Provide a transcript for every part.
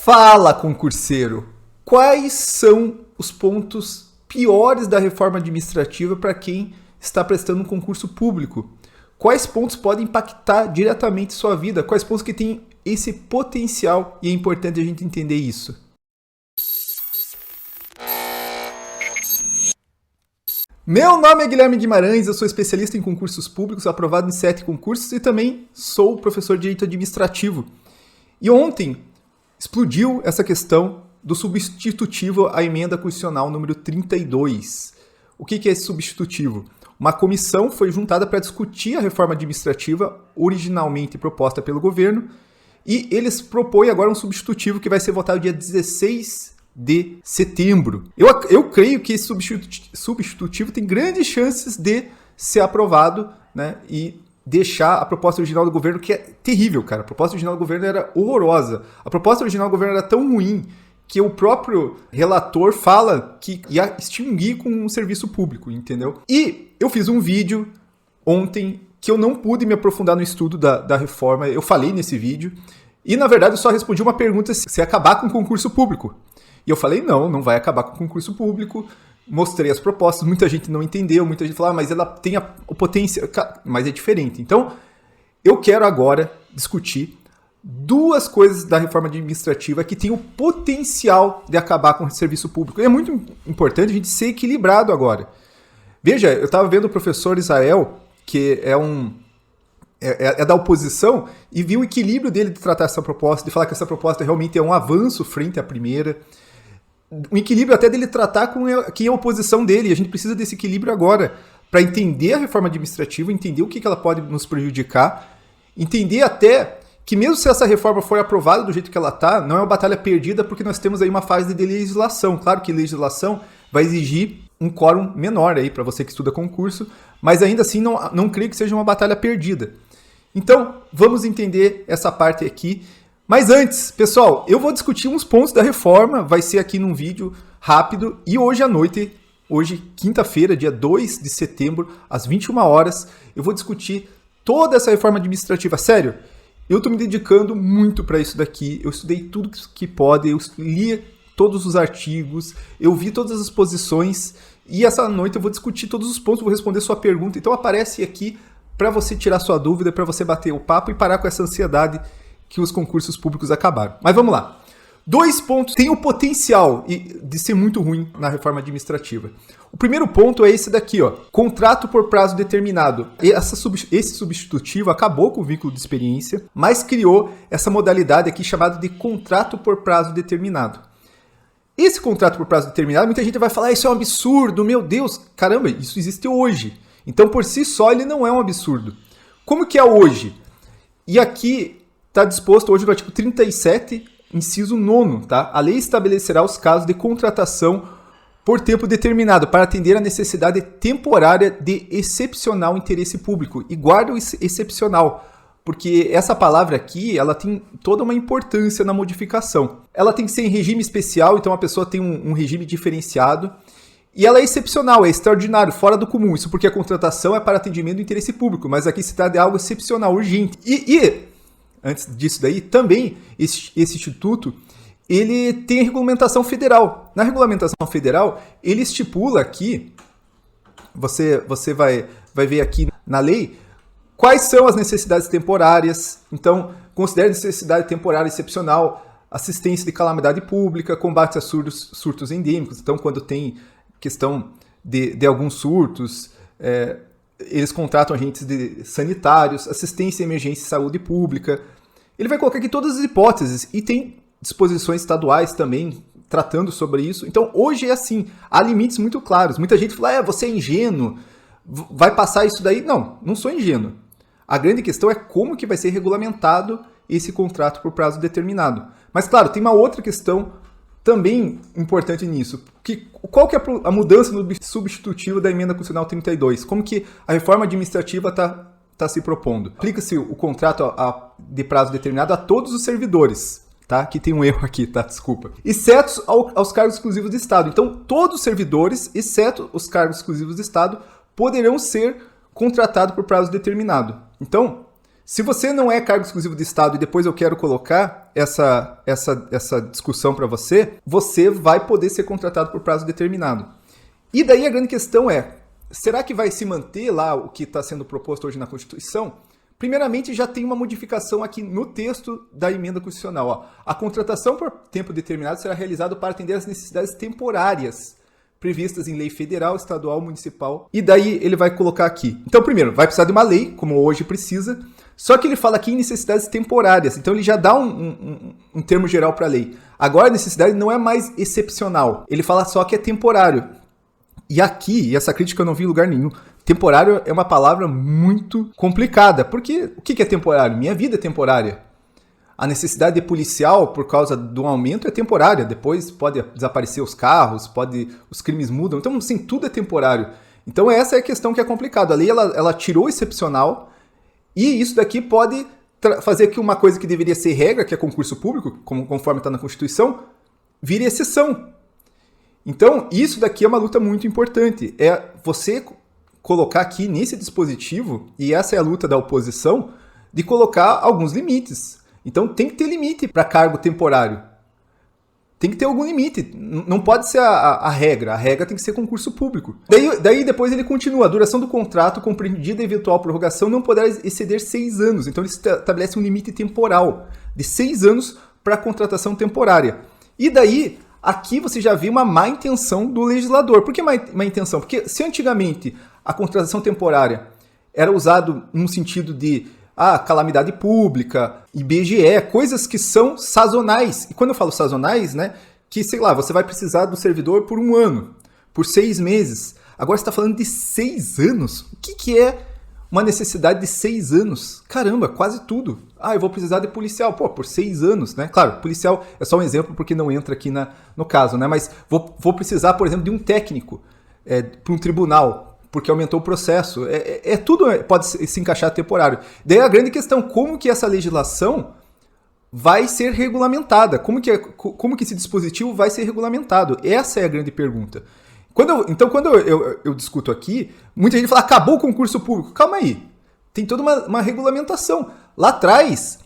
Fala, concurseiro! Quais são os pontos piores da reforma administrativa para quem está prestando um concurso público? Quais pontos podem impactar diretamente sua vida? Quais pontos que têm esse potencial? E é importante a gente entender isso. Meu nome é Guilherme Guimarães, eu sou especialista em concursos públicos, aprovado em 7 concursos e também sou professor de Direito Administrativo. E ontem explodiu essa questão do substitutivo à emenda constitucional número 32. O que é esse substitutivo? Uma comissão foi juntada para discutir a reforma administrativa originalmente proposta pelo governo e eles propõem agora um substitutivo que vai ser votado dia 16 de setembro. Eu creio que esse substitutivo tem grandes chances de ser aprovado, né, e deixar a proposta original do governo, que é terrível, cara. A proposta original do governo era horrorosa. A proposta original do governo era tão ruim que o próprio relator fala que ia extinguir com o serviço público, entendeu? E eu fiz um vídeo ontem que eu não pude me aprofundar no estudo da reforma. Eu falei nesse vídeo e, na verdade, eu só respondi uma pergunta se acabar com o concurso público. E eu falei, não vai acabar com o concurso público. Mostrei as propostas, muita gente não entendeu, muita gente falou, mas ela tem o potencial, mas é diferente. Então, eu quero agora discutir duas coisas da reforma administrativa que tem o potencial de acabar com o serviço público. E é muito importante a gente ser equilibrado agora. Veja, eu estava vendo o professor Israel, que é da oposição, e vi o equilíbrio dele de tratar essa proposta, de falar que essa proposta realmente é um avanço frente à primeira. Um equilíbrio até dele tratar com quem é a oposição dele. E a gente precisa desse equilíbrio agora para entender a reforma administrativa, entender o que ela pode nos prejudicar, entender até que mesmo se essa reforma for aprovada do jeito que ela está, não é uma batalha perdida porque nós temos aí uma fase de legislação. Claro que legislação vai exigir um quórum menor aí para você que estuda concurso, mas ainda assim não creio que seja uma batalha perdida. Então, vamos entender essa parte aqui. Mas antes, pessoal, eu vou discutir uns pontos da reforma, vai ser aqui num vídeo rápido, e hoje à noite, hoje quinta-feira, dia 2 de setembro, às 21 horas, eu vou discutir toda essa reforma administrativa. Sério, eu estou me dedicando muito para isso daqui, eu estudei tudo que pode, eu li todos os artigos, eu vi todas as posições, e essa noite eu vou discutir todos os pontos, vou responder sua pergunta. Então aparece aqui para você tirar sua dúvida, para você bater o papo e parar com essa ansiedade que os concursos públicos acabaram. Mas vamos lá. 2 pontos têm o potencial de ser muito ruim na reforma administrativa. O primeiro ponto é esse daqui, ó, contrato por prazo determinado. Esse substitutivo acabou com o vínculo de experiência, mas criou essa modalidade aqui chamada de contrato por prazo determinado. Esse contrato por prazo determinado, muita gente vai falar, isso é um absurdo, meu Deus, caramba, isso existe hoje. Então, por si só, ele não é um absurdo. Como que é hoje? E aqui está disposto hoje no artigo 37, inciso 9, tá? A lei estabelecerá os casos de contratação por tempo determinado para atender à necessidade temporária de excepcional interesse público. E guarda o excepcional, porque essa palavra aqui, ela tem toda uma importância na modificação. Ela tem que ser em regime especial, então a pessoa tem um regime diferenciado. E ela é excepcional, é extraordinário, fora do comum. Isso porque a contratação é para atendimento do interesse público, mas aqui se trata de algo excepcional, urgente. Antes disso daí, também esse instituto, ele tem a regulamentação federal. Na regulamentação federal, ele estipula aqui, você vai ver aqui na lei, quais são as necessidades temporárias. Então, considere necessidade temporária excepcional, assistência de calamidade pública, combate a surtos endêmicos. Então, quando tem questão de alguns surtos, eles contratam agentes sanitários, assistência em emergência e saúde pública. Ele vai colocar aqui todas as hipóteses e tem disposições estaduais também tratando sobre isso. Então, hoje é assim, há limites muito claros. Muita gente fala, você é ingênuo, vai passar isso daí. Não sou ingênuo. A grande questão é como que vai ser regulamentado esse contrato por prazo determinado. Mas, claro, tem uma outra questão também importante nisso. Qual que é a mudança no substitutivo da emenda constitucional 32? Como que a reforma administrativa está se propondo? Aplica-se o contrato de prazo determinado a todos os servidores, tá? Aqui tem um erro aqui, tá? Desculpa. Exceto aos cargos exclusivos de Estado. Então, todos os servidores, exceto os cargos exclusivos de Estado, poderão ser contratados por prazo determinado. Então, se você não é cargo exclusivo de Estado e depois eu quero colocar essa discussão para você, você vai poder ser contratado por prazo determinado. E daí a grande questão é, será que vai se manter lá o que está sendo proposto hoje na Constituição? Primeiramente, já tem uma modificação aqui no texto da emenda constitucional. Ó. A contratação por tempo determinado será realizada para atender às necessidades temporárias previstas em lei federal, estadual, municipal. E daí ele vai colocar aqui. Então, primeiro, vai precisar de uma lei, como hoje precisa. Só que ele fala aqui em necessidades temporárias. Então, ele já dá um termo geral para a lei. Agora, a necessidade não é mais excepcional. Ele fala só que é temporário. E aqui, essa crítica eu não vi em lugar nenhum. Temporário é uma palavra muito complicada. Porque o que é temporário? Minha vida é temporária. A necessidade policial, por causa do aumento, é temporária. Depois pode desaparecer os carros, os crimes mudam. Então, assim, tudo é temporário. Então, essa é a questão que é complicada. A lei, ela tirou o excepcional e isso daqui pode fazer que uma coisa que deveria ser regra, que é concurso público, conforme está na Constituição, vire exceção. Então, isso daqui é uma luta muito importante. É você colocar aqui nesse dispositivo, e essa é a luta da oposição, de colocar alguns limites. Então tem que ter limite para cargo temporário. Tem que ter algum limite. Não pode ser a regra. A regra tem que ser concurso público. Daí depois ele continua. A duração do contrato compreendida eventual prorrogação não poderá exceder 6 anos. Então ele estabelece um limite temporal de 6 anos para a contratação temporária. E daí, aqui você já vê uma má intenção do legislador. Por que má intenção? Porque se antigamente a contratação temporária era usado num sentido de calamidade pública, IBGE, coisas que são sazonais. E quando eu falo sazonais, né, que, sei lá, você vai precisar do servidor por 1 ano, por 6 meses. Agora você está falando de 6 anos? O que é uma necessidade de 6 anos? Caramba, quase tudo. Eu vou precisar de policial. Pô, por 6 anos, né? Claro, policial é só um exemplo porque não entra aqui no caso, né? Mas vou precisar, por exemplo, de um técnico para um tribunal, porque aumentou o processo. Tudo pode se encaixar temporário. Daí a grande questão, como que essa legislação vai ser regulamentada? Como que esse dispositivo vai ser regulamentado? Essa é a grande pergunta. Quando eu discuto aqui, muita gente fala, acabou o concurso público. Calma aí, tem toda uma regulamentação. Lá atrás,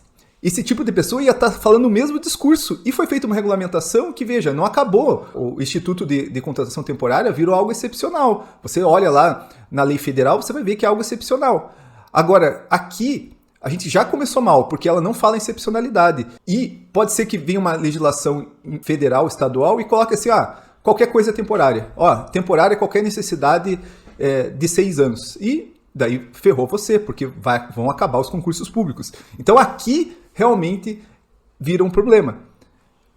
esse tipo de pessoa ia estar falando o mesmo discurso. E foi feita uma regulamentação que, veja, não acabou. O Instituto de Contratação Temporária virou algo excepcional. Você olha lá na lei federal, você vai ver que é algo excepcional. Agora, aqui, a gente já começou mal, porque ela não fala em excepcionalidade. E pode ser que venha uma legislação federal, estadual, e coloque assim, qualquer coisa é temporária. Temporária é qualquer necessidade de 6 anos. E daí ferrou você, porque vão acabar os concursos públicos. Então aqui realmente vira um problema.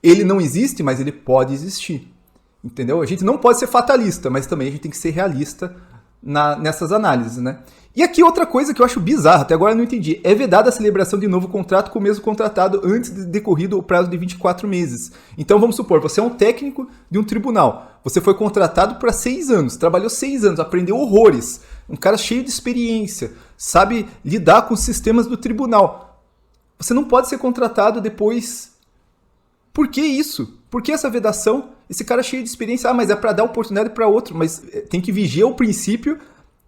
Ele não existe, mas ele pode existir. Entendeu? A gente não pode ser fatalista, mas também a gente tem que ser realista nessas análises, né? E aqui outra coisa que eu acho bizarra, até agora eu não entendi. É vedada a celebração de novo contrato com o mesmo contratado antes de decorrido o prazo de 24 meses. Então vamos supor, você é um técnico de um tribunal. Você foi contratado para 6 anos, trabalhou 6 anos, aprendeu horrores. Um cara cheio de experiência, sabe lidar com os sistemas do tribunal. Você não pode ser contratado depois. Por que isso? Por que essa vedação? Esse cara cheio de experiência, mas é para dar oportunidade para outro, mas tem que vigiar o princípio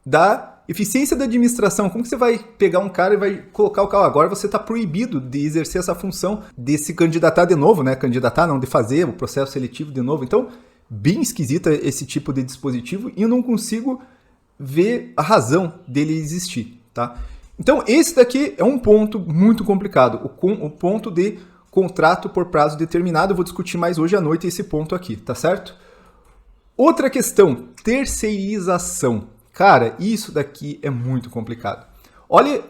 da eficiência da administração. Como que você vai pegar um cara e vai colocar o cara? Agora você está proibido de exercer essa função, de se candidatar de novo, né? Candidatar não, de fazer o processo seletivo de novo. Então, bem esquisita esse tipo de dispositivo e eu não consigo ver a razão dele existir, tá? Então, esse daqui é um ponto muito complicado, o ponto de contrato por prazo determinado. Eu vou discutir mais hoje à noite esse ponto aqui, tá certo? Outra questão, terceirização. Cara, isso daqui é muito complicado. Olha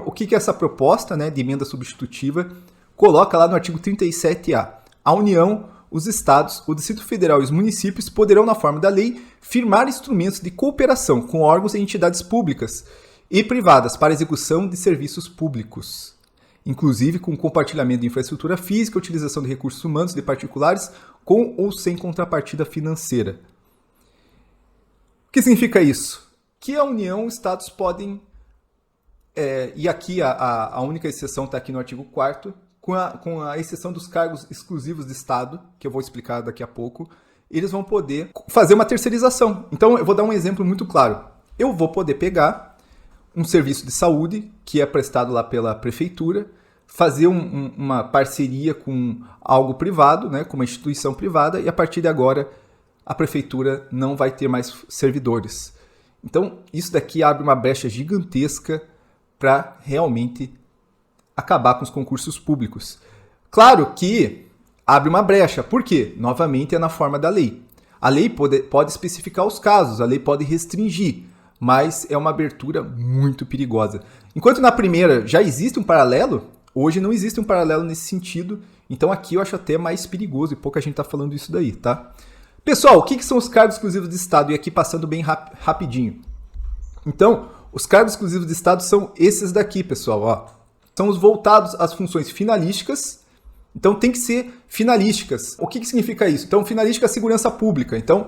o que essa proposta, né, de emenda substitutiva coloca lá no artigo 37A. A União, os estados, o Distrito Federal e os municípios poderão, na forma da lei, firmar instrumentos de cooperação com órgãos e entidades públicas e privadas para execução de serviços públicos, inclusive com compartilhamento de infraestrutura física, utilização de recursos humanos de particulares com ou sem contrapartida financeira. O que significa isso? Que a União, os estados podem, e aqui a única exceção está aqui no artigo 4º, com a exceção dos cargos exclusivos de Estado, que eu vou explicar daqui a pouco, eles vão poder fazer uma terceirização. Então, eu vou dar um exemplo muito claro. Eu vou poder pegar um serviço de saúde que é prestado lá pela prefeitura, fazer uma parceria com algo privado, né, com uma instituição privada, e a partir de agora a prefeitura não vai ter mais servidores. Então, isso daqui abre uma brecha gigantesca para realmente acabar com os concursos públicos. Claro que abre uma brecha, por quê? Novamente é na forma da lei. A lei pode especificar os casos, a lei pode restringir, mas é uma abertura muito perigosa. Enquanto na primeira já existe um paralelo, hoje não existe um paralelo nesse sentido, então aqui eu acho até mais perigoso e pouca gente está falando isso daí, tá? Pessoal, o que são os cargos exclusivos de Estado? E aqui passando bem rapidinho. Então, os cargos exclusivos de Estado são esses daqui, pessoal. Ó. São os voltados às funções finalísticas. Então, tem que ser finalísticas. O que significa isso? Então, finalística é segurança pública. Então,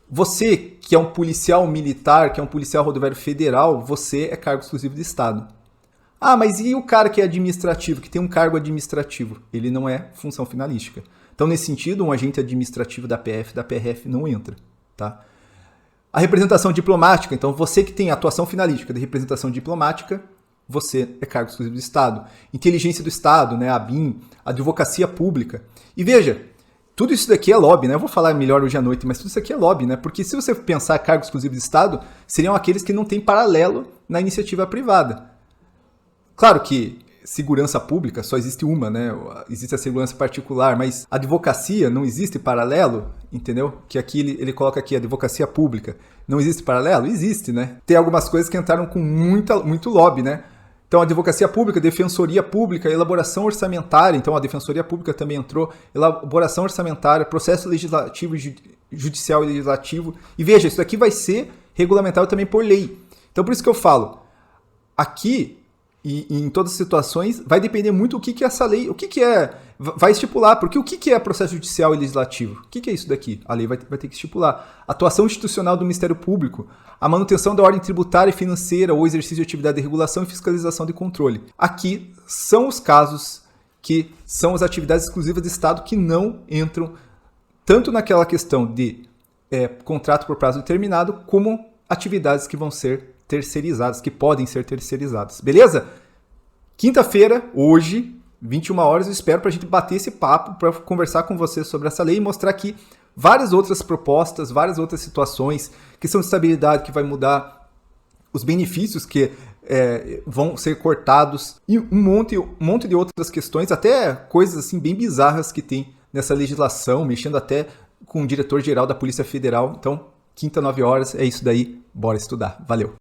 você que é um policial militar, que é um policial rodoviário federal, você é cargo exclusivo de Estado. Ah, mas e o cara que é administrativo, que tem um cargo administrativo? Ele não é função finalística. Então, nesse sentido, um agente administrativo da PF, da PRF não entra, tá? A representação diplomática, então você que tem atuação finalística de representação diplomática, você é cargo exclusivo do Estado. Inteligência do Estado, né, a BIM, advocacia pública. E veja, tudo isso daqui é lobby, né? Eu vou falar melhor hoje à noite, mas tudo isso aqui é lobby, né? Porque se você pensar cargo exclusivo de Estado, seriam aqueles que não têm paralelo na iniciativa privada. Claro que segurança pública só existe uma, né? Existe a segurança particular, mas advocacia não existe paralelo, entendeu? Que aqui ele coloca aqui, advocacia pública. Não existe paralelo? Existe, né? Tem algumas coisas que entraram com muito lobby, né? Então, advocacia pública, defensoria pública, elaboração orçamentária. Então, a defensoria pública também entrou. Elaboração orçamentária, processo legislativo, judicial e legislativo. E veja, isso daqui vai ser regulamentado também por lei. Então, por isso que eu falo, aqui e em todas as situações, vai depender muito o que é essa lei, o que é, vai estipular, porque o que é processo judicial e legislativo? O que é isso daqui? A lei vai ter que estipular. Atuação institucional do Ministério Público, a manutenção da ordem tributária e financeira ou exercício de atividade de regulação e fiscalização de controle. Aqui são os casos que são as atividades exclusivas de Estado que não entram tanto naquela questão de contrato por prazo determinado, como atividades que vão ser terceirizadas, que podem ser terceirizadas. Beleza? Quinta-feira, hoje, 21 horas, eu espero para a gente bater esse papo, para conversar com vocês sobre essa lei e mostrar aqui várias outras propostas, várias outras situações, questão de estabilidade que vai mudar, os benefícios que vão ser cortados e um monte de outras questões, até coisas assim bem bizarras que tem nessa legislação, mexendo até com o diretor-geral da Polícia Federal. Então, quinta, 9 horas, é isso daí. Bora estudar. Valeu!